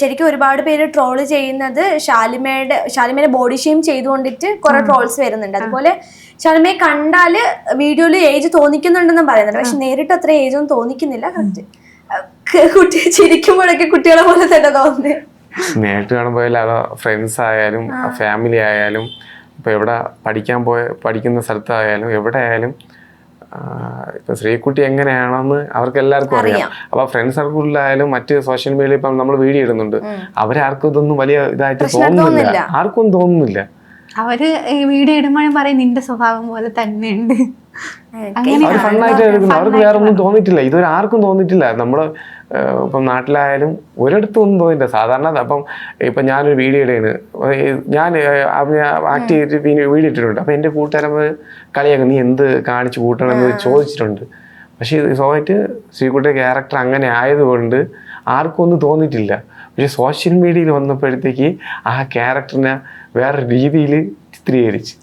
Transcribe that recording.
ശരിക്കും ഒരുപാട് പേര് ട്രോള് ചെയ്യുന്നത് ഷാലിമയുടെ ബോഡി ഷെയിം ചെയ്തുകൊണ്ടിട്ട് കുറെ ട്രോൾസ് വരുന്നുണ്ട്. അതുപോലെ ഷാലിമയെ കണ്ടാല് വീഡിയോയില് ഏജ് തോന്നിക്കുന്നുണ്ടെന്നും പറയുന്നുണ്ട്. പക്ഷെ നേരിട്ട് അത്ര ഏജ് ഒന്നും തോന്നിക്കുന്നില്ല. കുട്ടി ചിരിക്കുമ്പോഴൊക്കെ കുട്ടികളെ പോലെ തന്നെ തോന്നുന്നത്. നേരിട്ട് കാണുമ്പോൾ അതോ ഫ്രണ്ട്സ് ആയാലും ഫാമിലി ആയാലും ഇപ്പൊ എവിടെ പഠിക്കുന്ന സ്ഥലത്തായാലും എവിടെ ആയാലും ഇപ്പൊ ശ്രീകുട്ടി എങ്ങനെയാണെന്ന് അവർക്ക് എല്ലാവർക്കും അറിയാം. അപ്പൊ ഫ്രണ്ട്സ് സർക്കിളിലായാലും മറ്റ് സോഷ്യൽ മീഡിയയിൽ ഇപ്പം നമ്മൾ വീഡിയോ ഇടുന്നുണ്ട്, അവരാർക്കും ഇതൊന്നും വലിയ ഇതായിട്ട് തോന്നുന്നില്ല, ആർക്കും തോന്നുന്നില്ല. അവര് വീഡിയോ ഇടുമ്പോഴും പറയും നിന്റെ സ്വഭാവം പോലെ തന്നെയുണ്ട്. അവർ ഫണ്ണായിട്ട് എടുക്കുന്നു, അവർക്ക് വേറെ ഒന്നും തോന്നിയിട്ടില്ല, ഇതുവരെ ആർക്കും തോന്നിയിട്ടില്ല. നമ്മള് ഇപ്പം നാട്ടിലായാലും ഒരിടത്തും ഒന്നും തോന്നിയില്ല. സാധാരണ ഇപ്പം ഞാനൊരു വീഡിയോ ഇടുകയാണ്, ഞാൻ ആക്ട് ചെയ്തിട്ട് വീഡിയോ ഇട്ടിട്ടുണ്ട്. അപ്പം എൻ്റെ കൂട്ടുകാരൻ കളിയാക്കും, നീ എന്ത് കാണിച്ച് കൂട്ടണമെന്ന് ചോദിച്ചിട്ടുണ്ട്. പക്ഷേ സ്വാഭാവികമായിട്ട് ശ്രീകുട്ടിയുടെ ക്യാരക്ടർ അങ്ങനെ ആയതുകൊണ്ട് ആർക്കും ഒന്നും തോന്നിയിട്ടില്ല. പക്ഷെ സോഷ്യൽ മീഡിയയിൽ വന്നപ്പോഴത്തേക്ക് ആ ക്യാരക്ടറിനെ വേറെ രീതിയിൽ ചിത്രീകരിച്ച്